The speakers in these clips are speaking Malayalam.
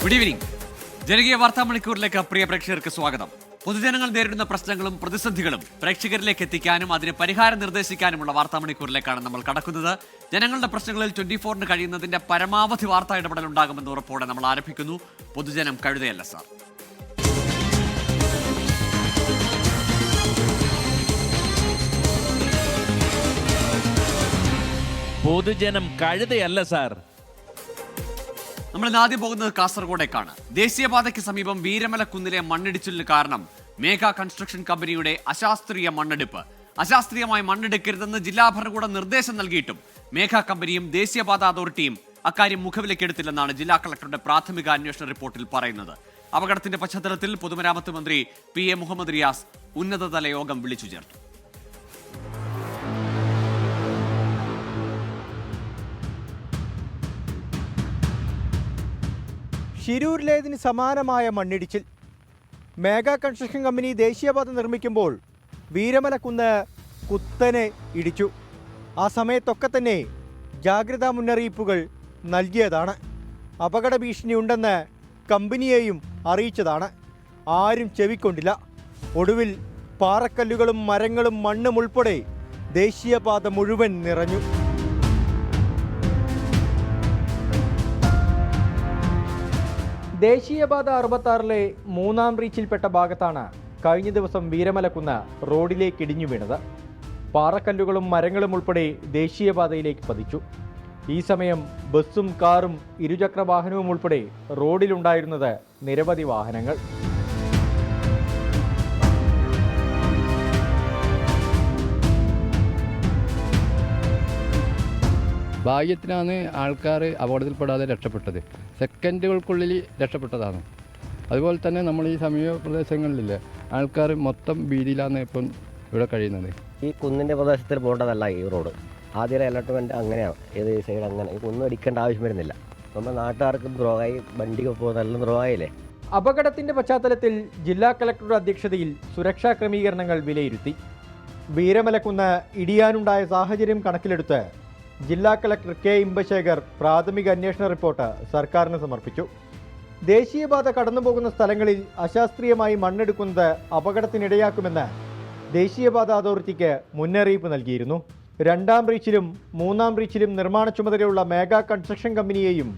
Good evening. ജനകീയ വാർത്താ മണിക്കൂറിലേക്ക് പ്രിയ പ്രേക്ഷകർക്ക് സ്വാഗതം. പൊതുജനങ്ങൾ നേരിടുന്ന പ്രശ്നങ്ങളും പ്രതിസന്ധികളും പ്രേക്ഷകരിലേക്ക് എത്തിക്കാനും അതിന് പരിഹാരം നിർദ്ദേശിക്കാനുമുള്ള വാർത്താ മണിക്കൂറിലേക്കാണ് നമ്മൾ കടക്കുന്നത്. ജനങ്ങളുടെ പ്രശ്നങ്ങളിൽ 24-ന് കഴിയുന്നതിന്റെ പരമാവധി വാർത്താ ഇടപെടൽ ഉണ്ടാകുമെന്ന ഉറപ്പോടെ നമ്മൾ ആരംഭിക്കുന്നു. പൊതുജനം കഴുതയല്ല സാർ. പൊതുജനം കഴുതയല്ല സാർ. നമ്മൾ ഇന്ന് ആദ്യം പോകുന്നത് കാസർഗോഡേക്കാണ്. ദേശീയപാതയ്ക്ക് സമീപം വീരമല കുന്നിലെ മണ്ണിടിച്ചിലിന് കാരണം മേഘ കൺസ്ട്രക്ഷൻ കമ്പനിയുടെ അശാസ്ത്രീയ മണ്ണെടുപ്പ്. അശാസ്ത്രീയമായി മണ്ണെടുക്കരുതെന്ന് ജില്ലാ ഭരണകൂടം നിർദ്ദേശം നൽകിയിട്ടും മേഘ കമ്പനിയും ദേശീയപാത അതോറിറ്റിയും അക്കാര്യം മുഖവിലക്കെടുത്തില്ലെന്നാണ് ജില്ലാ കളക്ടറുടെ പ്രാഥമിക അന്വേഷണ റിപ്പോർട്ടിൽ പറയുന്നത്. അപകടത്തിന്റെ പശ്ചാത്തലത്തിൽ പൊതുമരാമത്ത് മന്ത്രി PA മുഹമ്മദ് റിയാസ് ഉന്നതതല യോഗം വിളിച്ചു ചേർത്തു. ശിരൂരിലേതിന് സമാനമായ മണ്ണിടിച്ചിൽ. മേഘ കൺസ്ട്രക്ഷൻ കമ്പനി ദേശീയപാത നിർമ്മിക്കുമ്പോൾ വീരമലക്കുന്ന് കുത്തനെ ഇടിച്ചു. ആ സമയത്തൊക്കെ തന്നെ ജാഗ്രതാ മുന്നറിയിപ്പുകൾ നൽകിയതാണ്. അപകട ഭീഷണിയുണ്ടെന്ന് കമ്പനിയെയും അറിയിച്ചതാണ്. ആരും ചെവിക്കൊണ്ടില്ല. ഒടുവിൽ പാറക്കല്ലുകളും മരങ്ങളും മണ്ണും ഉൾപ്പെടെ ദേശീയപാത മുഴുവൻ നിറഞ്ഞു. ദേശീയപാത 66-ലെ 3-ാം റീച്ചിൽപ്പെട്ട ഭാഗത്താണ് കഴിഞ്ഞ ദിവസം വീരമലക്കുന്ന് റോഡിലേക്ക് ഇടിഞ്ഞു വീണത്. പാറക്കല്ലുകളും മരങ്ങളും ഉൾപ്പെടെ ദേശീയപാതയിലേക്ക് പതിച്ചു. ഈ സമയം ബസ്സും കാറും ഇരുചക്ര വാഹനവും ഉൾപ്പെടെ റോഡിലുണ്ടായിരുന്നത് നിരവധി വാഹനങ്ങൾ. ഭാഗ്യത്തിനാണ് ആൾക്കാർ അപകടത്തിൽപ്പെടാതെ രക്ഷപ്പെട്ടത്. സെക്കൻഡുകൾക്കുള്ളിൽ രക്ഷപ്പെട്ടതാണ്. അതുപോലെ തന്നെ നമ്മൾ ഈ സമീപ പ്രദേശങ്ങളിലില്ല ആൾക്കാർ മൊത്തം ഭീതിയിലാണ് ഇപ്പം ഇവിടെ കഴിയുന്നത്. ഈ കുന്നിൻ്റെ പ്രദേശത്തിൽ പോകേണ്ടതല്ല ഈ റോഡ്. ആദ്യം അലർട്ട്മെൻറ്റ് അങ്ങനെയാണ്. ഏത് സൈഡ് അങ്ങനെ ഈ കുന്ന് അടിക്കേണ്ട ആവശ്യം വരുന്നില്ല. നമ്മൾ നാട്ടുകാർക്ക് ദ്രോഹമായി, വണ്ടിക്ക് പോകുന്നതെല്ലാം ദ്രോഹമായില്ലേ. അപകടത്തിന്റെ പശ്ചാത്തലത്തിൽ ജില്ലാ കളക്ടറുടെ അധ്യക്ഷതയിൽ സുരക്ഷാ ക്രമീകരണങ്ങൾ വിലയിരുത്തി. വീരമലക്കുന്ന് ഇടിയാനുണ്ടായ സാഹചര്യം കണക്കിലെടുത്ത് ജില്ലാ കളക്ടർ K. ഇമ്പശേഖർ പ്രാഥമിക അന്വേഷണ റിപ്പോർട്ട് സർക്കാരിന് സമർപ്പിച്ചു. ദേശീയപാത കടന്നുപോകുന്ന സ്ഥലങ്ങളിൽ അശാസ്ത്രീയമായി മണ്ണെടുക്കുന്നത് അപകടത്തിനിടയാക്കുമെന്ന് ദേശീയപാത അതോറിറ്റിക്ക് മുന്നറിയിപ്പ് നൽകിയിരുന്നു. 2-ാം റീച്ചിലും 3-ാം റീച്ചിലും നിർമ്മാണ ചുമതലയുള്ള മേഘ കൺസ്ട്രക്ഷൻ കമ്പനിയെയും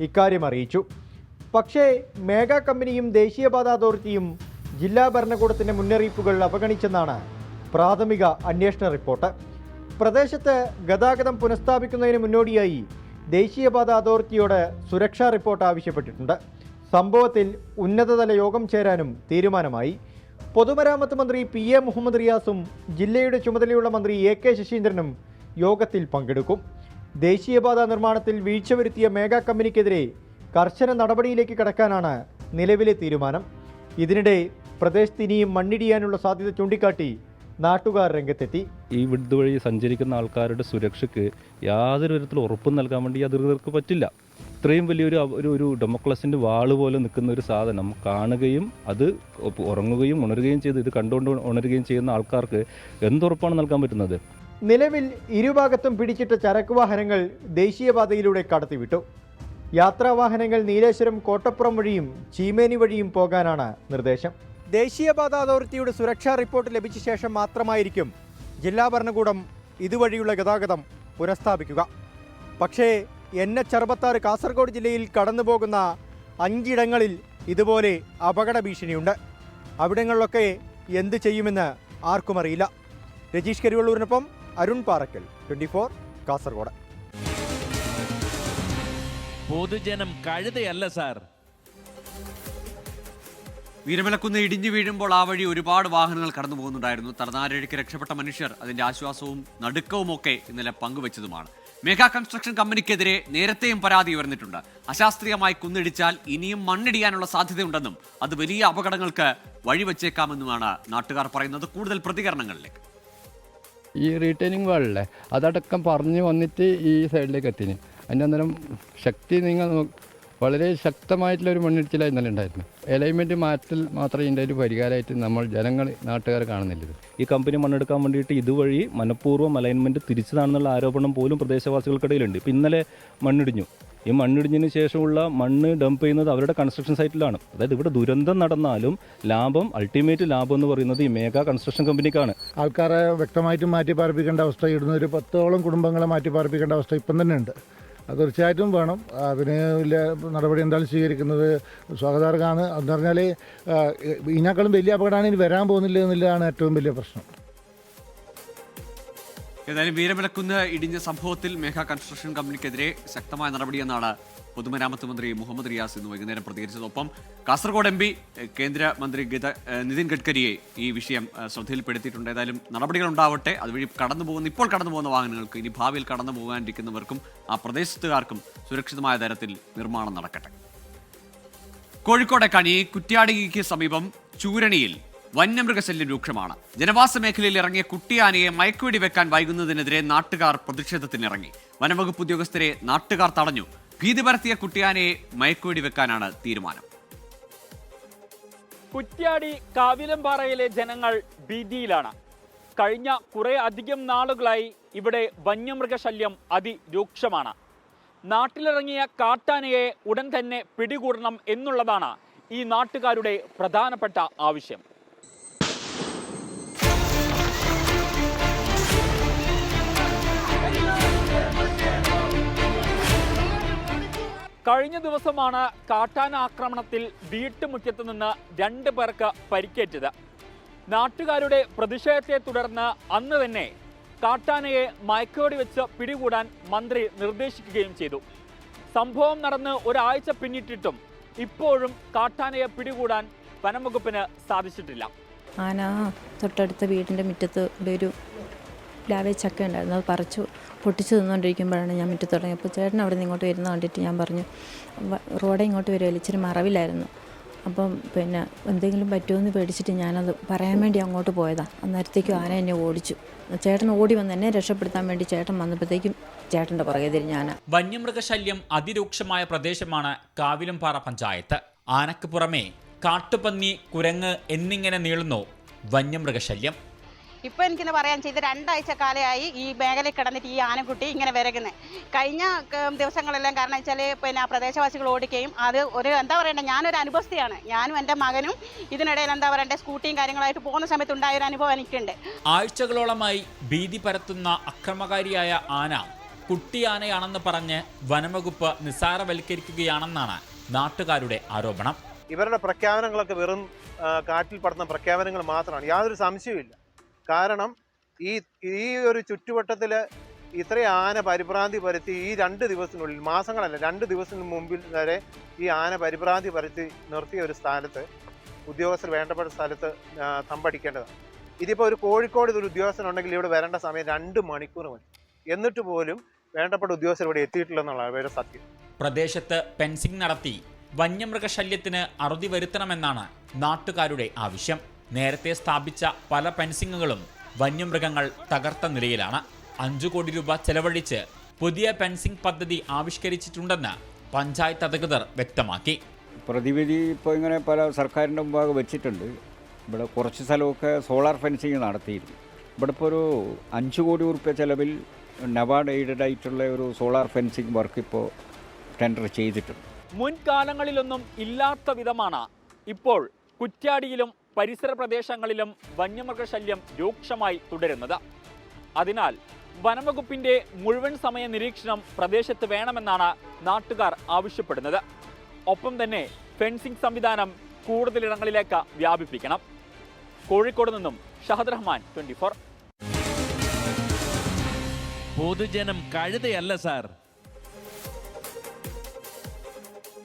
ഇക്കാര്യം അറിയിച്ചു. പക്ഷേ മേഘ കമ്പനിയും ദേശീയപാത അതോറിറ്റിയും ജില്ലാ ഭരണകൂടത്തിൻ്റെ മുന്നറിയിപ്പുകൾ അവഗണിച്ചെന്നാണ് പ്രാഥമിക അന്വേഷണ റിപ്പോർട്ട്. പ്രദേശത്ത് ഗതാഗതം പുനഃസ്ഥാപിക്കുന്നതിന് മുന്നോടിയായി ദേശീയപാത അതോറിറ്റിയോട് സുരക്ഷാ റിപ്പോർട്ട് ആവശ്യപ്പെട്ടിട്ടുണ്ട്. സംഭവത്തിൽ ഉന്നതതല യോഗം ചേരാനും തീരുമാനമായി. പൊതുമരാമത്ത് മന്ത്രി PA മുഹമ്മദ് റിയാസും ജില്ലയുടെ ചുമതലയുള്ള മന്ത്രി AK ശശീന്ദ്രനും യോഗത്തിൽ പങ്കെടുക്കും. ദേശീയപാത നിർമ്മാണത്തിൽ വീഴ്ച വരുത്തിയ മേഘ കമ്പനിക്കെതിരെ കർശന നടപടിയിലേക്ക് കടക്കാനാണ് നിലവിലെ തീരുമാനം. ഇതിനിടെ പ്രദേശത്ത് ഇനിയും മണ്ണിടിയാനുള്ള സാധ്യത ചൂണ്ടിക്കാട്ടി നാട്ടുകാർ രംഗത്തെത്തി. ഈ വിടുത് വഴി സഞ്ചരിക്കുന്ന ആൾക്കാരുടെ സുരക്ഷയ്ക്ക് യാതൊരു വിധത്തിലും ഉറപ്പും നൽകാൻ വേണ്ടി അധികൃതർക്ക് പറ്റില്ല. ഇത്രയും വലിയൊരു ഒരു ഡെമോക്രസിൻ്റെ വാള് പോലെ നിൽക്കുന്ന ഒരു സാധനം കാണുകയും അത് ഉറങ്ങുകയും ഉണരുകയും ചെയ്ത് ഇത് കണ്ടുകൊണ്ട് ഉണരുകയും ചെയ്യുന്ന ആൾക്കാർക്ക് എന്തുറപ്പാണ് നൽകാൻ പറ്റുന്നത്? നിലവിൽ ഇരുഭാഗത്തും പിടിച്ചിട്ട ചരക്ക് വാഹനങ്ങൾ ദേശീയപാതയിലൂടെ കടത്തിവിട്ടു. യാത്രാവാഹനങ്ങൾ നീലേശ്വരം കോട്ടപ്പുറം വഴിയും ചീമേനി വഴിയും പോകാനാണ് നിർദ്ദേശം. ദേശീയപാത അതോറിറ്റിയുടെ സുരക്ഷാ റിപ്പോർട്ട് ലഭിച്ച ശേഷം മാത്രമായിരിക്കും ജില്ലാ ഭരണകൂടം ഇതുവഴിയുള്ള ഗതാഗതം പുനഃസ്ഥാപിക്കുക. പക്ഷേ NH66 കാസർഗോഡ് ജില്ലയിൽ കടന്നുപോകുന്ന 5 ഇടങ്ങളിൽ ഇതുപോലെ അപകട ഭീഷണിയുണ്ട്. അവിടങ്ങളിലൊക്കെ എന്ത് ചെയ്യുമെന്ന് ആർക്കും അറിയില്ല. രജീഷ് കരിവള്ളൂരിനൊപ്പം അരുൺ പാറക്കൽ, 24 കാസർഗോഡ്. പൊതുജനം കഴുതയല്ല സാർ. വീരമലക്കുന്ന് ഇടിഞ്ഞു വീഴുമ്പോൾ ആ വഴി ഒരുപാട് വാഹനങ്ങൾ കടന്നു പോകുന്നുണ്ടായിരുന്നു. തലനാരിഴയ്ക്ക് രക്ഷപ്പെട്ട മനുഷ്യർ അതിന്റെ ആശ്വാസവും നടുക്കവുമൊക്കെ ഇന്നലെ പങ്കുവച്ചതുമാണ്. മേഘ കൺസ്ട്രക്ഷൻ കമ്പനിക്കെതിരെ നേരത്തെയും പരാതി ഉയർന്നിട്ടുണ്ട്. അശാസ്ത്രീയമായി കുന്നിടിച്ചാൽ ഇനിയും മണ്ണിടിയാനുള്ള സാധ്യതയുണ്ടെന്നും അത് വലിയ അപകടങ്ങൾക്ക് വഴിവെച്ചേക്കാമെന്നുമാണ് നാട്ടുകാർ പറയുന്നത്. കൂടുതൽ പ്രതികരണങ്ങളിലേക്ക്. ഈ റീറ്റെയിനിങ് വാളില്ലേ അതടക്കം പറഞ്ഞു വന്നിട്ട് ഈ സൈഡിലേക്ക് എത്തിന്. അതിൻ്റെ അന്നേരം ശക്തി നിങ്ങൾ വളരെ ശക്തമായിട്ടുള്ളൊരു മണ്ണിടിച്ചിലായി ഇന്നലെ ഉണ്ടായിരുന്നു. അലൈൻമെൻറ്റ് മാറ്റൽ മാത്രമേ ഇതിൻ്റെ ഒരു പരിഹാരമായിട്ട് നമ്മൾ നാട്ടുകാർ കാണുന്നില്ല. ഈ കമ്പനി മണ്ണെടുക്കാൻ വേണ്ടിയിട്ട് ഇതുവഴി മനഃപൂർവ്വം അലൈൻമെൻറ്റ് തിരിച്ചതാണെന്നുള്ള ആരോപണം പോലും പ്രദേശവാസികൾക്കിടയിലുണ്ട്. ഇപ്പം ഇന്നലെ മണ്ണിടിഞ്ഞു. ഈ മണ്ണിടിഞ്ഞതിന് ശേഷമുള്ള മണ്ണ് ഡംപ് ചെയ്യുന്നത് അവരുടെ കൺസ്ട്രക്ഷൻ സൈറ്റിലാണ്. അതായത് ഇവിടെ ദുരന്തം നടന്നാലും അൾട്ടിമേറ്റ് ലാഭം എന്ന് പറയുന്നത് ഈ മേഘ കൺസ്ട്രക്ഷൻ കമ്പനിക്കാണ്. ആൾക്കാരെ വ്യക്തമായിട്ടും മാറ്റി പാർപ്പിക്കേണ്ട അവസ്ഥ, ഇടുന്ന ഒരു 10ഓളം കുടുംബങ്ങളെ മാറ്റി പാർപ്പിക്കേണ്ട അവസ്ഥ ഇപ്പം തന്നെ ഉണ്ട്. അത് തീർച്ചയായിട്ടും വേണം. അതിന് വലിയ നടപടി എന്തായാലും സ്വീകരിക്കുന്നത് സ്വാഗതാർഹമാണ്. എന്ന് പറഞ്ഞാൽ ഇതിനേക്കാളും വലിയ അപകടമാണ് ഇനി വരാൻ പോകുന്നില്ല എന്നുള്ളതാണ് ഏറ്റവും വലിയ പ്രശ്നം. ഏതായാലും വീരമലക്കുന്ന് ഇടിഞ്ഞ സംഭവത്തിൽ മേഘ കൺസ്ട്രക്ഷൻ കമ്പനിക്കെതിരെ ശക്തമായ നടപടിയെന്നാണ് പൊതുമരാമത്ത് മന്ത്രി മുഹമ്മദ് റിയാസ് ഇന്ന് വൈകുന്നേരം പ്രതികരിച്ചത്. ഒപ്പം കാസർഗോഡ് MP കേന്ദ്രമന്ത്രി നിതിൻ ഗഡ്കരിയെ ഈ വിഷയം ശ്രദ്ധയിൽപ്പെടുത്തിയിട്ടുണ്ട്. ഏതായാലും നടപടികൾ ഉണ്ടാവട്ടെ. അതുവഴി ഇപ്പോൾ കടന്നു പോകുന്ന വാഹനങ്ങൾക്ക് ഇനി ഭാവിയിൽ കടന്നു പോകാനിരിക്കുന്നവർക്കും ആ പ്രദേശത്തുകാർക്കും സുരക്ഷിതമായ തരത്തിൽ നിർമ്മാണം നടക്കട്ടെ. കോഴിക്കോടേക്കാണ് ഈ കുറ്റ്യാടിക്ക് സമീപം ചൂരണിയിൽ വന്യമൃഗശല്യം രൂക്ഷമാണ്. ജനവാസ മേഖലയിൽ ഇറങ്ങിയ കുട്ടിയാനയെ മയക്കുവെടി വെക്കാൻ വൈകുന്നതിനെതിരെ നാട്ടുകാർ പ്രതിഷേധത്തിനിറങ്ങി. വനംവകുപ്പ് ഉദ്യോഗസ്ഥരെ നാട്ടുകാർ തടഞ്ഞു. ഭീതി പരത്തിയ കുട്ടിയാനയെ മയക്കുവെടി വെക്കാനാണ് തീരുമാനം. കുറ്റ്യാടി കാവിലമ്പാറയിലെ ജനങ്ങൾ ഭീതിയിലാണ്. കഴിഞ്ഞ കുറെ അധികം നാളുകളായി ഇവിടെ വന്യമൃഗശല്യം അതിരൂക്ഷമാണ്. നാട്ടിലിറങ്ങിയ കാട്ടാനയെ ഉടൻ തന്നെ പിടികൂടണം എന്നുള്ളതാണ് ഈ നാട്ടുകാരുടെ പ്രധാനപ്പെട്ട ആവശ്യം. കഴിഞ്ഞ ദിവസമാണ് കാട്ടാന ആക്രമണത്തിൽ വീട്ടുമുറ്റത്ത് നിന്ന് 2 പേർക്ക് പരിക്കേറ്റത്. നാട്ടുകാരുടെ പ്രതിഷേധത്തെ തുടർന്ന് അന്ന് തന്നെ കാട്ടാനയെ മയക്കുവെടി വെച്ച് പിടികൂടാൻ മന്ത്രി നിർദ്ദേശിക്കുകയും ചെയ്തു. സംഭവം നടന്ന് ഒരാഴ്ച പിന്നിട്ടിട്ടും ഇപ്പോഴും കാട്ടാനയെ പിടികൂടാൻ വനംവകുപ്പിന് സാധിച്ചിട്ടില്ല. ആന തൊട്ടടുത്ത വീടിൻ്റെ മുറ്റത്ത് ഒരു പ്ലാവേ ചക്ക ഉണ്ടായിരുന്നു. അത് പറിച്ചു പൊട്ടിച്ച് തിന്നുകൊണ്ടിരിക്കുമ്പോഴാണ് ഞാൻ മുറ്റത്ത് തുടങ്ങിയപ്പോൾ ചേട്ടൻ അവിടെ നിന്ന് ഇങ്ങോട്ട് വരുന്ന കണ്ടിട്ട് ഞാൻ പറഞ്ഞു റോഡെ ഇങ്ങോട്ട് വരുമല്ലോ, ഇച്ചിരി മറവിലായിരുന്നു. അപ്പം പിന്നെ എന്തെങ്കിലും പറ്റുമെന്ന് പേടിച്ചിട്ട് ഞാനത് പറയാൻ വേണ്ടി അങ്ങോട്ട് പോയതാണ്. അന്നേരത്തേക്കും ആന എന്നെ ഓടിച്ചു. ചേട്ടൻ ഓടി വന്ന് എന്നെ രക്ഷപ്പെടുത്താൻ വേണ്ടി ചേട്ടൻ വന്നപ്പോഴത്തേക്കും ചേട്ടൻ്റെ പുറകെ തിരിഞ്ഞാന. വന്യമൃഗശല്യം അതിരൂക്ഷമായ പ്രദേശമാണ് കാവിലമ്പാറ പഞ്ചായത്ത്. ആനക്ക് പുറമെ കാട്ടുപന്നി, കുരങ്ങ് എന്നിങ്ങനെ നീളുന്നു വന്യമൃഗശല്യം. ഇപ്പോൾ എനിക്കിന്ന് പറയാൻ ചെയ്ത് 2 ആഴ്ച കാലമായി ഈ മേഖലയിൽ കിടന്നിട്ട് ഈ ആനക്കുട്ടി ഇങ്ങനെ വിരകുന്നത്. കഴിഞ്ഞ ദിവസങ്ങളെല്ലാം കാരണം വെച്ചാൽ പിന്നെ പ്രദേശവാസികൾ ഓടിക്കുകയും അത് ഒരു എന്താ പറയണ്ടേ, ഞാനൊരു അനുഭവസ്ഥയാണ്. ഞാനും എൻ്റെ മകനും ഇതിനിടയിൽ എന്താ പറയണ്ടേ സ്കൂട്ടിയും കാര്യങ്ങളായിട്ട് പോകുന്ന സമയത്ത് ഉണ്ടായൊരു അനുഭവം എനിക്കുണ്ട്. ആഴ്ചകളോളമായി ഭീതി പരത്തുന്ന അക്രമകാരിയായ ആന കുട്ടിയാനയാണെന്ന് പറഞ്ഞ് വനംവകുപ്പ് നിസ്സാരവൽക്കരിക്കുകയാണെന്നാണ് നാട്ടുകാരുടെ ആരോപണം. ഇവരുടെ പ്രഖ്യാപനങ്ങളൊക്കെ വെറും കാറ്റിൽ പടർന്ന പ്രഖ്യാപനങ്ങൾ മാത്രമാണ്, യാതൊരു സംശയവുമില്ല. കാരണം ഈ ഒരു ചുറ്റുവട്ടത്തിൽ ഇത്രയും ആന പരിഭ്രാന്തി പരത്തി ഈ 2 ദിവസത്തിനുള്ളിൽ, മാസങ്ങളല്ല 2 ദിവസത്തിന് മുമ്പിൽ വരെ ഈ ആന പരിഭ്രാന്തി പരത്തി നിർത്തിയ ഒരു സ്ഥലത്ത് ഉദ്യോഗസ്ഥർ വേണ്ടപ്പെട്ട സ്ഥലത്ത് തമ്പടിക്കേണ്ടതാണ്. ഇതിപ്പോൾ ഒരു കോഴിക്കോട് ഒരു ഉദ്യോഗസ്ഥനുണ്ടെങ്കിൽ ഇവിടെ വരേണ്ട സമയം 2 മണിക്കൂർ മതി. എന്നിട്ട് പോലും വേണ്ടപ്പെട്ട ഉദ്യോഗസ്ഥർ ഇവിടെ എത്തിയിട്ടില്ലെന്നുള്ളതാണ് വേറെ സത്യം. പ്രദേശത്ത് ഫെൻസിംഗ് നടത്തി വന്യമൃഗശല്യത്തിന് അറുതി വരുത്തണമെന്നാണ് നാട്ടുകാരുടെ ആവശ്യം. നേരത്തെ സ്ഥാപിച്ച പല ഫെൻസിങ്ങുകളും വന്യമൃഗങ്ങൾ തകർത്ത നിലയിലാണ്. 5 കോടി രൂപ ചെലവഴിച്ച് പുതിയ ഫെൻസിംഗ് പദ്ധതി ആവിഷ്കരിച്ചിട്ടുണ്ടെന്ന് പഞ്ചായത്ത് അധികൃതർ വ്യക്തമാക്കി. പ്രതിവിധി ഇപ്പോൾ ഇങ്ങനെ പല സർക്കാരിൻ്റെ മുമ്പാകെ വെച്ചിട്ടുണ്ട്. ഇവിടെ കുറച്ച് സ്ഥലമൊക്കെ സോളാർ ഫെൻസിങ് നടത്തിയിരുന്നു. ഇവിടെ ഇപ്പോൾ ഒരു 5 കോടി രൂപ ചെലവിൽ നബാർഡ് എയ്ഡഡ് ആയിട്ടുള്ള ഒരു സോളാർ ഫെൻസിങ് വർക്ക് ഇപ്പോൾ ടെൻഡർ ചെയ്തിട്ടുണ്ട്. മുൻകാലങ്ങളിലൊന്നും ഇല്ലാത്ത വിധമാണ് ഇപ്പോൾ കുറ്റ്യാടിയിലും പരിസര പ്രദേശങ്ങളിലും വന്യമൃഗശല്യം രൂക്ഷമായി തുടരുന്നത്. അതിനാൽ വനംവകുപ്പിന്റെ മുഴുവൻ സമയ നിരീക്ഷണം പ്രദേശത്ത് വേണമെന്നാണ് നാട്ടുകാർ ആവശ്യപ്പെടുന്നത്. ഒപ്പം തന്നെ ഫെൻസിംഗ് സംവിധാനം കൂടുതലിടങ്ങളിലേക്ക് വ്യാപിപ്പിക്കണം. കോഴിക്കോട് നിന്നും ഷഹദ് റഹ്മാൻ, 24. പൊതുജനം കഴുതയല്ല സാർ.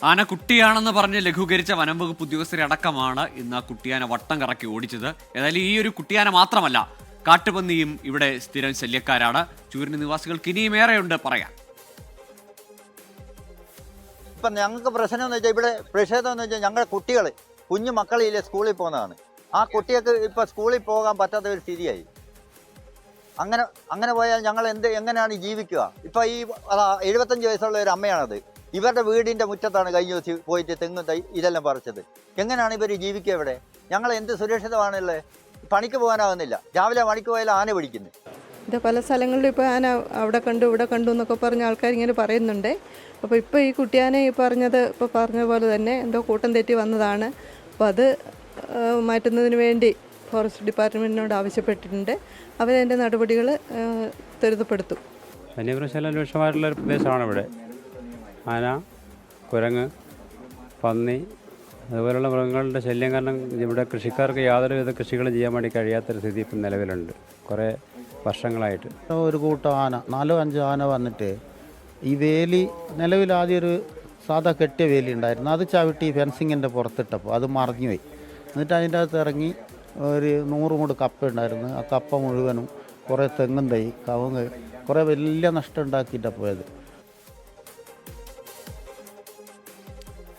ആന കുട്ടിയാണെന്ന് പറഞ്ഞ് ലഘൂകരിച്ച വനംവകുപ്പ് ഉദ്യോഗസ്ഥരെ അടക്കമാണ് ഇന്ന് ആ കുട്ടിയാന വട്ടം കറക്കി ഓടിച്ചത്. ഏതായാലും ഈ ഒരു കുട്ടിയാന മാത്രമല്ല, കാട്ടുപന്നിയും ഇവിടെ സ്ഥിരം ശല്യക്കാരാണ്. ചൂരിന് നിവാസികൾക്ക് ഇനിയും ഏറെയുണ്ട് പറയാൻ. ഇപ്പം ഞങ്ങൾക്ക് പ്രശ്നം എന്ന് വെച്ചാൽ ഇവിടെ പ്രതിഷേധം എന്ന് വെച്ചാൽ ഞങ്ങളുടെ കുട്ടികൾ, കുഞ്ഞു മക്കളില്ലേ സ്കൂളിൽ പോകുന്നതാണ്. ആ കുട്ടികൾക്ക് ഇപ്പം സ്കൂളിൽ പോകാൻ പറ്റാത്ത ഒരു സ്ഥിതിയായി. അങ്ങനെ പോയാൽ ഞങ്ങൾ എങ്ങനെയാണ് ജീവിക്കുക? ഇപ്പം ഈ 75 വയസ്സുള്ള ഒരു അമ്മയാണത്. ഇവരുടെ വീടിൻ്റെ മുറ്റത്താണ് കഴിഞ്ഞ ദിവസം പോയിട്ട് തെങ്ങും തൈ ഇതെല്ലാം പറിച്ചത്. എങ്ങനെയാണ് ഇവർ ജീവിക്കുക ഇവിടെ? ഞങ്ങൾ എന്ത് സുരക്ഷിതമാണുള്ളത്? പണിക്ക് പോകാനാകുന്നില്ല. രാവിലെ പണിക്ക് പോയാൽ ആന പിടിക്കുന്നു. ഇത് പല സ്ഥലങ്ങളിലും ഇപ്പോൾ ആന അവിടെ കണ്ടു ഇവിടെ കണ്ടു എന്നൊക്കെ പറഞ്ഞ ആൾക്കാർ ഇങ്ങനെ പറയുന്നുണ്ട്. അപ്പോൾ ഇപ്പോൾ ഈ കുട്ടിയാനെ ഈ പറഞ്ഞ പോലെ തന്നെ എന്തോ കൂട്ടം തെറ്റി വന്നതാണ്. അപ്പോൾ അത് മാറ്റുന്നതിന് വേണ്ടി ഫോറസ്റ്റ് ഡിപ്പാർട്ട്മെൻറ്റിനോട് ആവശ്യപ്പെട്ടിട്ടുണ്ട്. അവരതിൻ്റെ നടപടികൾ ത്വരിതപ്പെടുത്തും. വന്യമൃഗശാല രൂക്ഷമായിട്ടുള്ളൊരു പ്രദേശമാണ് ഇവിടെ. ആന, കുരങ്ങ്, പന്നി അതുപോലുള്ള മൃഗങ്ങളുടെ ശല്യം കാരണം ഇവിടെ കൃഷിക്കാർക്ക് യാതൊരുവിധ കൃഷികളും ചെയ്യാൻ വേണ്ടി കഴിയാത്തൊരു സ്ഥിതി ഇപ്പം നിലവിലുണ്ട് കുറേ വർഷങ്ങളായിട്ട്. ഒരു കൂട്ടം ആന 4-5 ആന വന്നിട്ട് ഈ വേലി നിലവിൽ ആദ്യം ഒരു സാധാ കെട്ടിയ വേലി ഉണ്ടായിരുന്നു, അത് ചവിട്ടി ഫെൻസിങ്ങിൻ്റെ പുറത്തിട്ടപ്പോൾ അത് മറിഞ്ഞു പോയി. എന്നിട്ട് അതിൻ്റെ അകത്ത് ഇറങ്ങി ഒരു 100 മൂട് കപ്പ ഉണ്ടായിരുന്നു. ആ കപ്പ മുഴുവനും കുറേ തെങ്ങും തൈ കവുങ്ങ് കുറേ വലിയ നഷ്ടം ഉണ്ടാക്കിയിട്ടാണ് പോയത്.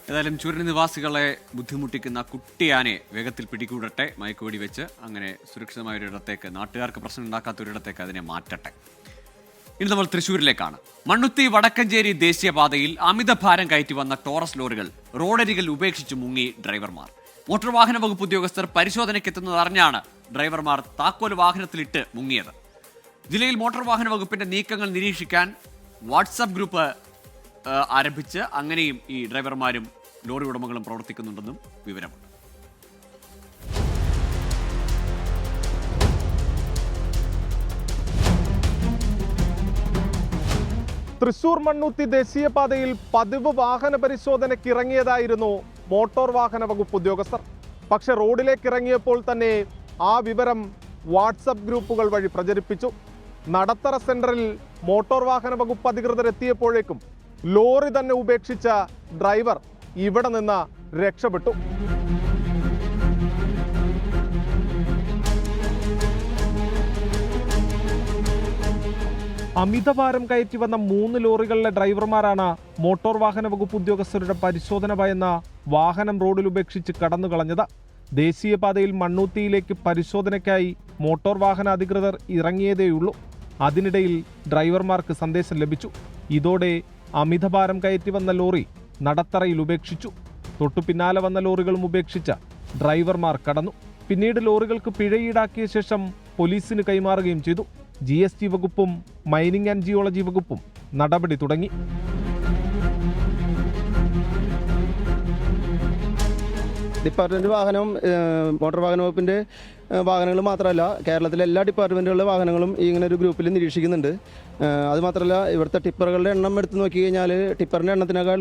ഏതായാലും ചുരൻ നിവാസികളെ ബുദ്ധിമുട്ടിക്കുന്ന കുട്ടിയാനെ വേഗത്തിൽ പിടികൂടട്ടെ, മയക്കുവെടി വെച്ച് അങ്ങനെ സുരക്ഷിതമായ ഒരിടത്തേക്ക്, നാട്ടുകാർക്ക് പ്രശ്നം ഉണ്ടാക്കാത്ത ഒരിടത്തേക്ക് അതിനെ മാറ്റട്ടെ. ഇനി നമ്മൾ തൃശ്ശൂരിലേക്കാണ്. മണ്ണുത്തി വടക്കഞ്ചേരി ദേശീയപാതയിൽ അമിതഭാരം കയറ്റി വന്ന ടോറസ് ലോറികൾ റോഡരികിൽ ഉപേക്ഷിച്ച് മുങ്ങി ഡ്രൈവർമാർ. മോട്ടോർ വാഹന വകുപ്പ് ഉദ്യോഗസ്ഥർ പരിശോധനയ്ക്കെത്തുന്നത് അറിഞ്ഞാണ് ഡ്രൈവർമാർ താക്കോൽ വാഹനത്തിലിട്ട് മുങ്ങിയത്. ജില്ലയിൽ മോട്ടോർ വാഹന വകുപ്പിന്റെ നീക്കങ്ങൾ നിരീക്ഷിക്കാൻ വാട്സാപ്പ് ഗ്രൂപ്പ് ആരംഭിച്ച് അങ്ങനെയും ഈ ഡ്രൈവർമാരും ലോറി ഉടമകളും പ്രവർത്തിക്കുന്നുണ്ടെന്നും വിവരമുണ്ട്. തൃശൂർ മണ്ണുത്തി ദേശീയപാതയിൽ പതിവ് വാഹന പരിശോധനയ്ക്ക് ഇറങ്ങിയതായിരുന്നു മോട്ടോർ വാഹന വകുപ്പ് ഉദ്യോഗസ്ഥർ. പക്ഷെ റോഡിലേക്ക് ഇറങ്ങിയപ്പോൾ തന്നെ ആ വിവരം വാട്സപ്പ് ഗ്രൂപ്പുകൾ വഴി പ്രചരിപ്പിച്ചു. നടത്തറ സെന്ററിൽ മോട്ടോർ വാഹന വകുപ്പ് അധികൃതർ എത്തിയപ്പോഴേക്കും ലോറി തന്നെ ഉപേക്ഷിച്ച ഡ്രൈവർ ഇവിടെ നിന്ന് രക്ഷപ്പെട്ടു. അമിതഭാരം കയറ്റി വന്ന 3 ലോറികളിലെ ഡ്രൈവർമാരാണ് മോട്ടോർ വാഹന വകുപ്പ് ഉദ്യോഗസ്ഥരുടെ പരിശോധന ഭയന്ന വാഹനം റോഡിൽ ഉപേക്ഷിച്ച് കടന്നു കളഞ്ഞത്. ദേശീയപാതയിൽ മണ്ണൂത്തിയിലേക്ക് പരിശോധനയ്ക്കായി മോട്ടോർ വാഹന അധികൃതർ ഇറങ്ങിയതേയുള്ളൂ. അതിനിടയിൽ ഡ്രൈവർമാർക്ക് സന്ദേശം ലഭിച്ചു. ഇതോടെ അമിതഭാരം കയറ്റി വന്ന ലോറി നടത്തറയിൽ ഉപേക്ഷിച്ചു. തൊട്ടു പിന്നാലെ വന്ന ലോറികളും ഉപേക്ഷിച്ച ഡ്രൈവർമാർ കടന്നു. പിന്നീട് ലോറികൾക്ക് പിഴ ഈടാക്കിയ ശേഷം പോലീസിന് കൈമാറുകയും ചെയ്തു. GST വകുപ്പും മൈനിങ് ആൻഡ് ജിയോളജി വകുപ്പും നടപടി തുടങ്ങി. ഡിപ്പാർട്ട്മെൻറ്റ് വാഹനം മോട്ടോർ വാഹന വകുപ്പിൻ്റെ വാഹനങ്ങൾ മാത്രമല്ല, കേരളത്തിലെ എല്ലാ ഡിപ്പാർട്ട്മെൻറ്റുകളുടെ വാഹനങ്ങളും ഇങ്ങനെ ഒരു ഗ്രൂപ്പിൽ നിരീക്ഷിക്കുന്നുണ്ട്. അതുമാത്രമല്ല, ഇവിടുത്തെ ടിപ്പറുകളുടെ എണ്ണം എടുത്ത് നോക്കി കഴിഞ്ഞാൽ ടിപ്പറിൻ്റെ എണ്ണത്തിനേക്കാൾ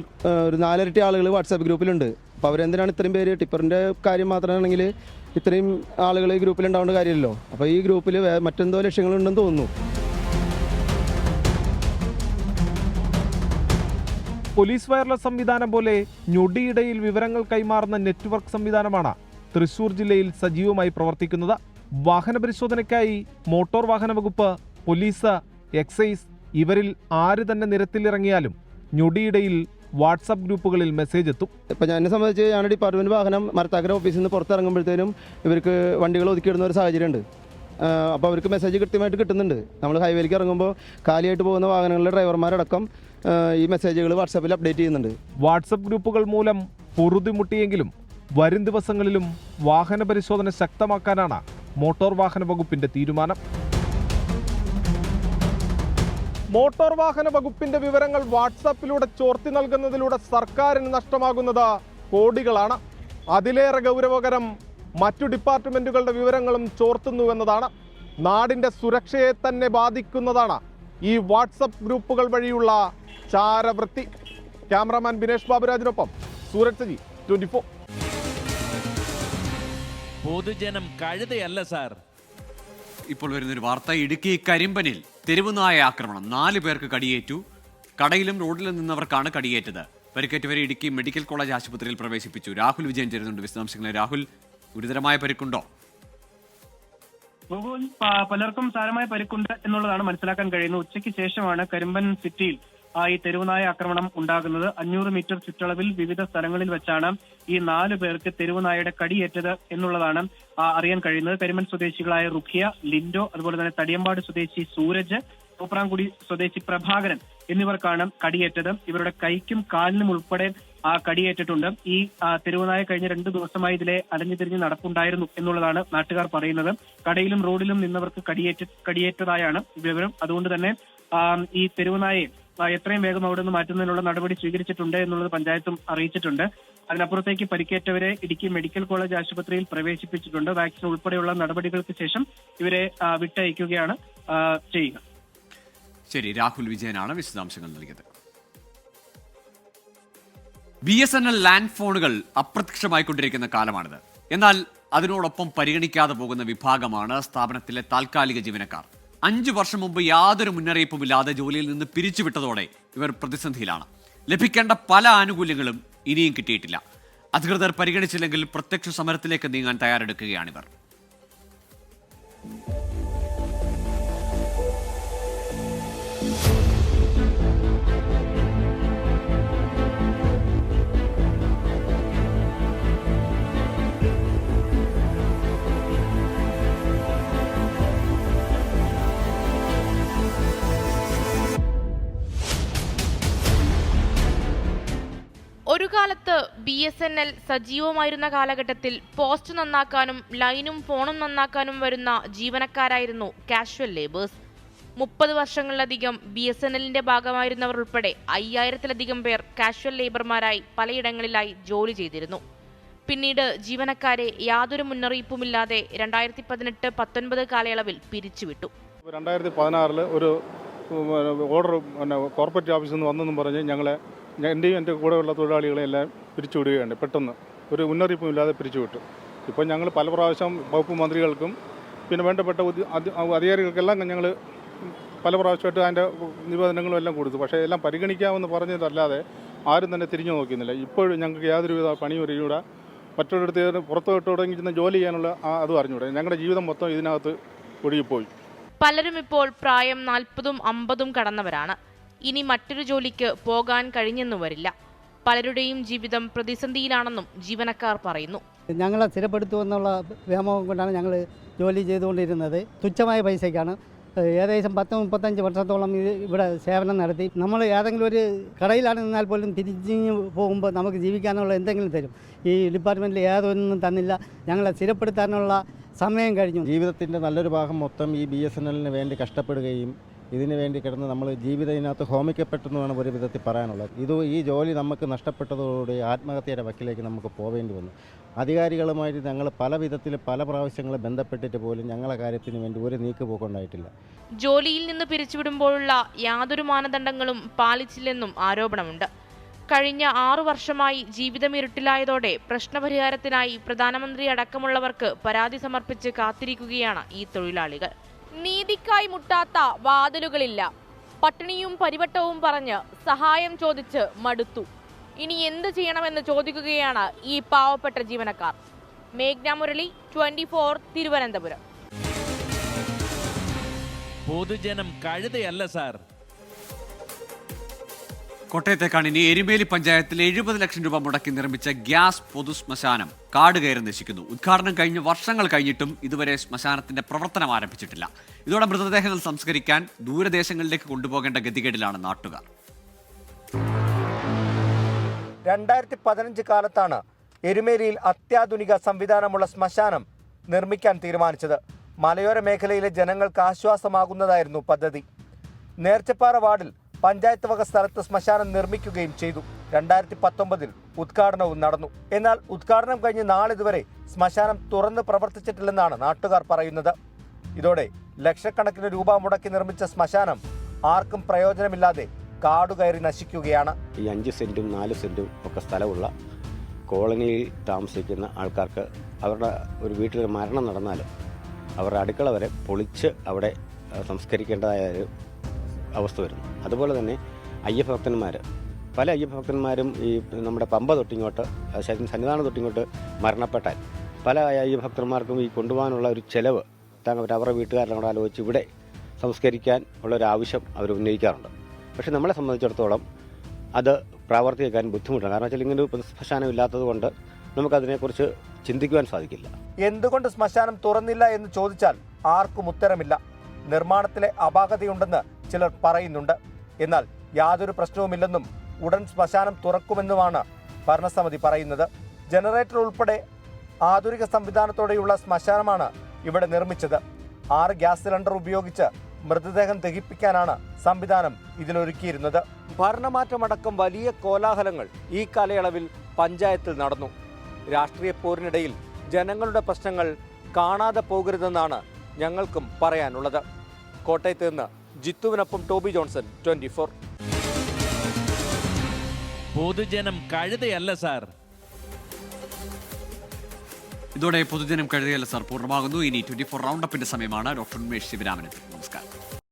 ഒരു 4 ഇരട്ടി ആളുകൾ വാട്സാപ്പ് ഗ്രൂപ്പിലുണ്ട്. അപ്പോൾ അവരെന്തിനാണ് ഇത്രയും പേര്? ടിപ്പറിൻ്റെ കാര്യം മാത്രമാണെങ്കിൽ ഇത്രയും ആളുകൾ ഈ ഗ്രൂപ്പിൽ ഉണ്ടാവേണ്ട കാര്യമല്ലോ. അപ്പോൾ ഈ ഗ്രൂപ്പിൽ മറ്റെന്തോ ലക്ഷ്യങ്ങളുണ്ടെന്ന് തോന്നുന്നു. പോലീസ് വയർലെസ് സംവിധാനം പോലെ ഞൊടിയിടയിൽ വിവരങ്ങൾ കൈമാറുന്ന നെറ്റ്വർക്ക് സംവിധാനമാണ് തൃശൂർ ജില്ലയിൽ സജീവമായി പ്രവർത്തിക്കുന്നത്. വാഹന പരിശോധനയ്ക്കായി മോട്ടോർ വാഹന വകുപ്പ്, പോലീസ്, എക്സൈസ് ഇവരിൽ ആര് തന്നെ നിരത്തിലിറങ്ങിയാലും ഞൊടിയിടയിൽ വാട്സാപ്പ് ഗ്രൂപ്പുകളിൽ മെസ്സേജ് എത്തും. ഇപ്പോൾ എന്നെ സംബന്ധിച്ച് ഞാൻ ഡിപ്പാർട്ട്മെൻറ്റ് വാഹനം മരത്താക്കര ഓഫീസിൽ നിന്ന് പുറത്തിറങ്ങുമ്പോഴത്തേനും ഇവർക്ക് വണ്ടികൾ ഒതുക്കിയിടുന്ന ഒരു സാഹചര്യമുണ്ട്. അപ്പോൾ അവർക്ക് മെസ്സേജ് കൃത്യമായിട്ട് കിട്ടുന്നുണ്ട്. നമ്മൾ ഹൈവേയിലേക്ക് ഇറങ്ങുമ്പോൾ കാലിയായിട്ട് പോകുന്ന വാഹനങ്ങളിലെ ഡ്രൈവർമാരടക്കം ഈ മെസ്സേജുകൾ വാട്സാപ്പിൽ അപ്ഡേറ്റ് ചെയ്യുന്നുണ്ട്. വാട്സപ്പ് ഗ്രൂപ്പുകൾ മൂലം പൊറുതിമുട്ടിയെങ്കിലും വരും ദിവസങ്ങളിലും വാഹന പരിശോധന ശക്തമാക്കാനാണ് മോട്ടോർ വാഹന വകുപ്പിന്റെ തീരുമാനം. മോട്ടോർ വാഹന വകുപ്പിന്റെ വിവരങ്ങൾ വാട്സാപ്പിലൂടെ ചോർത്തി നൽകുന്നതിലൂടെ സർക്കാരിന് നഷ്ടമാകുന്നത് കോടികളാണ്. അതിലേറെ ഗൗരവകരം മറ്റു ഡിപ്പാർട്ട്മെന്റുകളുടെ വിവരങ്ങളും ചോർത്തുന്നുവെന്നതാണ്. നാടിന്റെ സുരക്ഷയെ തന്നെ ബാധിക്കുന്നതാണ് ഈ വാട്സപ്പ് ഗ്രൂപ്പുകൾ വഴിയുള്ള ചാരവൃത്തി. ക്യാമറാമാൻ ബിനേഷ് ബാബുരാജിനൊപ്പം സൂരജ് സജി, 24. പൊതുജനം കഴുതയല്ല സാർ. ഇപ്പോൾ വരുന്നൊരു വാർത്ത. ഇടുക്കി കരിമ്പനിൽ തെരുവുനായ ആക്രമണം, 4 പേർക്ക് കടിയേറ്റു. കടയിലും റോഡിലും നിന്നവർക്കാണ് കടിയേറ്റത്. പരിക്കേറ്റവരെ ഇടുക്കി മെഡിക്കൽ കോളേജ് ആശുപത്രിയിൽ പ്രവേശിപ്പിച്ചു. രാഹുൽ വിജയൻ ചേരുന്നുണ്ട് വിശദാംശങ്ങളെ. രാഹുൽ, ഗുരുതരമായ പരിക്കുണ്ടോ? പലർക്കും സാരമായ പരിക്കുണ്ട് എന്നുള്ളതാണ് മനസ്സിലാക്കാൻ കഴിയുന്നത്. ഉച്ചയ്ക്ക് ശേഷമാണ് കരിമ്പൻ സിറ്റിയിൽ ഈ തെരുവുനായ ആക്രമണം ഉണ്ടാകുന്നത്. 500 മീറ്റർ ചുറ്റളവിൽ വിവിധ സ്ഥലങ്ങളിൽ വെച്ചാണ് ഈ 4 പേർക്ക് തെരുവുനായയുടെ കടിയേറ്റത് എന്നുള്ളതാണ് അറിയാൻ കഴിയുന്നത്. കരിമ്പൻ സ്വദേശികളായ റുഖിയ, ലിൻഡോ, അതുപോലെ തന്നെ തടിയമ്പാട് സ്വദേശി സൂരജ്, തോപ്രാംകുടി സ്വദേശി പ്രഭാകരൻ എന്നിവർക്കാണ് കടിയേറ്റത്. ഇവരുടെ കൈക്കും കാലിനും ഉൾപ്പെടെ കടിയേറ്റിട്ടുണ്ട്. ഈ തെരുവുനായ കഴിഞ്ഞ 2 ദിവസമായി ഇതിലെ അലഞ്ഞു തിരിഞ്ഞ് നടപ്പുണ്ടായിരുന്നു എന്നുള്ളതാണ് നാട്ടുകാർ പറയുന്നത്. കടയിലും റോഡിലും നിന്നവർക്ക് കടിയേറ്റതായാണ് വിവരം. അതുകൊണ്ട് തന്നെ ഈ തെരുവുനായെ എത്രയും വേഗം അവിടെ നിന്ന് മാറ്റുന്നതിനുള്ള നടപടി സ്വീകരിച്ചിട്ടുണ്ട് എന്നുള്ളത് പഞ്ചായത്തും അറിയിച്ചിട്ടുണ്ട്. അതിനപ്പുറത്തേക്ക് പരിക്കേറ്റവരെ ഇടുക്കി മെഡിക്കൽ കോളേജ് ആശുപത്രിയിൽ പ്രവേശിപ്പിച്ചിട്ടുണ്ട്. വാക്സിൻ ഉൾപ്പെടെയുള്ള നടപടികൾക്ക് ശേഷം ഇവരെ വിട്ടയക്കുകയാണ് ചെയ്യുക. ശരി, രാഹുൽ വിജയനാണ് വിശദാംശങ്ങൾ നൽകിയത്. BSNL ലാൻഡ് ഫോണുകൾ അപ്രത്യക്ഷമായിക്കൊണ്ടിരിക്കുന്ന കാലമാണിത്. എന്നാൽ അതിനോടൊപ്പം പരിഗണിക്കാതെ പോകുന്ന വിഭാഗമാണ് സ്ഥാപനത്തിലെ താൽക്കാലിക ജീവനക്കാർ. 5 വർഷം മുമ്പ് യാതൊരു മുന്നറിയിപ്പുമില്ലാതെ ജോലിയിൽ നിന്ന് പിരിച്ചുവിട്ടതോടെ ഇവർ പ്രതിസന്ധിയിലാണ്. ലഭിക്കേണ്ട പല ആനുകൂല്യങ്ങളും ഇനിയും കിട്ടിയിട്ടില്ല. അധികൃതർ പരിഗണിച്ചില്ലെങ്കിൽ പ്രത്യക്ഷ സമരത്തിലേക്ക് നീങ്ങാൻ തയ്യാറെടുക്കുകയാണിവർ. ഒരു കാലത്ത് BSNL സജീവമായിരുന്ന കാലഘട്ടത്തിൽ പോസ്റ്റ് നന്നാക്കാനും ലൈനും ഫോണും നന്നാക്കാനും വരുന്ന ജീവനക്കാരായിരുന്നു കാഷ്വൽ ലേബേഴ്സ്. 30 വർഷങ്ങളിലധികം BSNLന്റെ ഭാഗമായിരുന്നവർ ഉൾപ്പെടെ 5000-ലധികം പേർ കാഷ്വൽ ലേബർമാരായി പലയിടങ്ങളിലായി ജോലി ചെയ്തിരുന്നു. പിന്നീട് ജീവനക്കാരെ യാതൊരു മുന്നറിയിപ്പുമില്ലാതെ 2018-19 കാലയളവിൽ പിരിച്ചുവിട്ടു. 2016 ഒരു ഓർഡർ കോർപ്പറേറ്റ് ഓഫീസിൽ നിന്ന് വന്നെന്നും പറഞ്ഞ് ഞങ്ങളെ എൻ്റെയും എൻ്റെ കൂടെയുള്ള തൊഴിലാളികളെല്ലാം പിരിച്ചുവിടുകയാണ്. പെട്ടെന്ന് ഒരു മുന്നറിയിപ്പുമില്ലാതെ പിരിച്ചുവിട്ടു. ഇപ്പോൾ ഞങ്ങൾ പല പ്രാവശ്യം വകുപ്പ് മന്ത്രികൾക്കും പിന്നെ വേണ്ടപ്പെട്ട അധികാരികൾക്കെല്ലാം ഞങ്ങൾ പല പ്രാവശ്യമായിട്ട് അതിൻ്റെ നിവേദനങ്ങളും എല്ലാം കൊടുത്തു. പക്ഷേ എല്ലാം പരിഗണിക്കാമെന്ന് പറഞ്ഞതല്ലാതെ ആരും തന്നെ തിരിഞ്ഞു നോക്കുന്നില്ല. ഇപ്പോഴും ഞങ്ങൾക്ക് യാതൊരുവിധ പണിയും അറിഞ്ഞൂടാ. മറ്റൊരിടത്ത് പുറത്തോട്ട് തുടങ്ങിയിരുന്ന ജോലി ചെയ്യാനുള്ള അതും അറിഞ്ഞൂടാ. ഞങ്ങളുടെ ജീവിതം മൊത്തം ഇതിനകത്ത് ഒഴുകിപ്പോയി. പലരും ഇപ്പോൾ പ്രായം 40ഉം 50ഉം കടന്നവരാണ്. ഇനി മറ്റൊരു ജോലിക്ക് പോകാൻ കഴിഞ്ഞെന്നു വരില്ല. പലരുടെയും ജീവിതം പ്രതിസന്ധിയിലാണെന്നും ജീവനക്കാർ പറയുന്നു. ഞങ്ങളെ സ്ഥിരപ്പെടുത്തുമെന്നുള്ള വ്യാമോഹം കൊണ്ടാണ് ഞങ്ങൾ ജോലി ചെയ്തുകൊണ്ടിരുന്നത്. തുച്ഛമായ പൈസയ്ക്കാണ്. ഏകദേശം 10-35 വർഷത്തോളം ഇവിടെ സേവനം നടത്തി. നമ്മൾ ഏതെങ്കിലും ഒരു കടയിലാണ് നിന്നാൽ പോലും തിരിഞ്ഞു പോകുമ്പോൾ നമുക്ക് ജീവിക്കാനുള്ള എന്തെങ്കിലും തരും. ഈ ഡിപ്പാർട്ട്മെൻറ്റിൽ യാതൊന്നും തന്നില്ല. ഞങ്ങളെ സ്ഥിരപ്പെടുത്താനുള്ള സമയം കഴിഞ്ഞു. ജീവിതത്തിൻ്റെ നല്ലൊരു ഭാഗം മൊത്തം ഈ BSNLന് വേണ്ടി കഷ്ടപ്പെടുകയും ഇതിനു വേണ്ടി കിടന്ന് നമ്മൾ ജീവിതം ഇതിനകത്ത് ഹോമിക്കപ്പെട്ടെന്നാണ് ഒരു വിധത്തിൽ പറയാനുള്ളത്. ഈ ജോലി നമുക്ക് നഷ്ടപ്പെട്ടതോടുകൂടി ആത്മഹത്യയുടെ വക്കിലേക്ക് നമുക്ക് പോവേണ്ടി വന്നു. അധികാരികളുമായിട്ട് ഞങ്ങൾ പല വിധത്തിൽ പല പ്രാവശ്യങ്ങൾ ബന്ധപ്പെട്ടിട്ട് പോലും ഞങ്ങളെ കാര്യത്തിന് വേണ്ടി ഒരു നീക്കുപോക്കുണ്ടായിട്ടില്ല. ജോലിയിൽ നിന്ന് പിരിച്ചുവിടുമ്പോഴുള്ള യാതൊരു മാനദണ്ഡങ്ങളും പാലിച്ചില്ലെന്നും ആരോപണമുണ്ട്. കഴിഞ്ഞ 6 വർഷമായി ജീവിതം ഇരുട്ടിലായതോടെ പ്രശ്നപരിഹാരത്തിനായി പ്രധാനമന്ത്രി അടക്കമുള്ളവർക്ക് പരാതി സമർപ്പിച്ച് കാത്തിരിക്കുകയാണ് ഈ തൊഴിലാളികൾ. നീതിക്കായി മുട്ടാത്ത വാതിലുകളില്ല. പട്ടിണിയും പരിവട്ടവും പറഞ്ഞ് സഹായം ചോദിച്ച് മടുത്തു. ഇനി എന്ത് ചെയ്യണമെന്ന് ചോദിക്കുകയാണ് ഈ പാവപ്പെട്ട ജീവനക്കാർ. മേഘ്ന മുരളി, 24 തിരുവനന്തപുരം. പൊതുജനം കഴുതയല്ല സാർ. കോട്ടയത്തേക്കാണ് ഇനി. എരുമേലി പഞ്ചായത്തിൽ 70 ലക്ഷം രൂപ മുടക്കി നിർമ്മിച്ച ഗ്യാസ് പൊതു ശ്മശാനം കാട് കയറി നശിക്കുന്നു. ഉദ്ഘാടനം കഴിഞ്ഞ് വർഷങ്ങൾ കഴിഞ്ഞിട്ടും ഇതുവരെ ശ്മശാനത്തിന്റെ പ്രവർത്തനം ആരംഭിച്ചിട്ടില്ല. ഇതോടെ മൃതദേഹങ്ങൾ സംസ്കരിക്കാൻ ദൂരദേശങ്ങളിലേക്ക് കൊണ്ടുപോകേണ്ട ഗതികേടിലാണ് നാട്ടുകാർ. 2015 കാലത്താണ് എരുമേലിയിൽ അത്യാധുനിക സംവിധാനമുള്ള ശ്മശാനം നിർമ്മിക്കാൻ തീരുമാനിച്ചത്. മലയോര മേഖലയിലെ ജനങ്ങൾക്ക് ആശ്വാസമാകുന്നതായിരുന്നു പദ്ധതി. നേർച്ചപ്പാറ വാർഡിൽ പഞ്ചായത്ത് വക സ്ഥലത്ത് ശ്മശാനം നിർമ്മിക്കുകയും ചെയ്തു. 2019 ഉദ്ഘാടനവും നടന്നു. എന്നാൽ ഉദ്ഘാടനം കഴിഞ്ഞ് നാളിതുവരെ ശ്മശാനം തുറന്ന് പ്രവർത്തിച്ചിട്ടില്ലെന്നാണ് നാട്ടുകാർ പറയുന്നത്. ഇതോടെ ലക്ഷക്കണക്കിന് രൂപ മുടക്കി നിർമ്മിച്ച ശ്മശാനം ആർക്കും പ്രയോജനമില്ലാതെ കാടുകയറി നശിക്കുകയാണ്. ഈ 5 സെന്റും 4 സെന്റും ഒക്കെ സ്ഥലമുള്ള കോളനിയിൽ താമസിക്കുന്ന ആൾക്കാർക്ക് അവരുടെ ഒരു വീട്ടിലൊരു മരണം നടന്നാലും അവരുടെ അടുക്കള വരെ പൊളിച്ച് അവിടെ സംസ്കരിക്കേണ്ടതായ ഒരു അവസ്ഥ വരുന്നു. അതുപോലെ തന്നെ അയ്യഭക്തന്മാർ, പല അയ്യഭക്തന്മാരും ഈ നമ്മുടെ പമ്പ തൊട്ടിങ്ങോട്ട് സന്നിധാനം തൊട്ടിങ്ങോട്ട് മരണപ്പെട്ടാൽ പല അയ്യഭക്തന്മാർക്കും ഈ കൊണ്ടുപോകാനുള്ള ഒരു ചെലവ് അവരുടെ വീട്ടുകാരുടെ ആലോചിച്ച് ഇവിടെ സംസ്കരിക്കാൻ ഉള്ളൊരാവശ്യം അവർ ഉന്നയിക്കാറുണ്ട്. പക്ഷേ നമ്മളെ സംബന്ധിച്ചിടത്തോളം അത് പ്രാവർത്തികമാക്കാൻ ബുദ്ധിമുട്ടാണ്. കാരണം വെച്ചാൽ ഇങ്ങനെ ഒരു ശ്മശാനം ഇല്ലാത്തത് കൊണ്ട് നമുക്കതിനെക്കുറിച്ച് ചിന്തിക്കുവാൻ സാധിക്കില്ല. എന്തുകൊണ്ട് ശ്മശാനം തുറന്നില്ല എന്ന് ചോദിച്ചാൽ ആർക്കും ഉത്തരമില്ല. നിർമ്മാണത്തിലെ അപാകതയുണ്ടെന്ന് ചിലർ പറയുന്നുണ്ട്. എന്നാൽ യാതൊരു പ്രശ്നവുമില്ലെന്നും ഉടൻ ശ്മശാനം തുറക്കുമെന്നുമാണ് ഭരണസമിതി പറയുന്നത്. ജനറേറ്റർ ഉൾപ്പെടെ ആധുനിക സംവിധാനത്തോടെയുള്ള ശ്മശാനമാണ് ഇവിടെ നിർമ്മിച്ചത്. 6 ഗ്യാസ് സിലിണ്ടർ ഉപയോഗിച്ച് മൃതദേഹം ദഹിപ്പിക്കാനാണ് സംവിധാനം ഇതിലൊരുക്കിയിരുന്നത്. ഭരണമാറ്റമടക്കം വലിയ കോലാഹലങ്ങൾ ഈ കാലയളവിൽ പഞ്ചായത്തിൽ നടന്നു. രാഷ്ട്രീയ പോരിനിടയിൽ ജനങ്ങളുടെ പ്രശ്നങ്ങൾ കാണാതെ പോകരുതെന്നാണ് ഞങ്ങൾക്കും പറയാനുള്ളത്. കോട്ടയത്ത് നിന്ന് ജിത്തുവിനൊപ്പം ടോബി ജോൺസൺ, 24. പൊതുജനം കഴുതയല്ല സാർ. ഇതോടെ പൊതുജനം കഴുതയല്ല സാർ പൂർണ്ണമാകുന്നു. ഇനി 24 റൗണ്ടപ്പിന്റെ സമയമാണ്. ഡോക്ടർ ഉന്മേഷ് ശിവരാമൻ. നമസ്കാരം.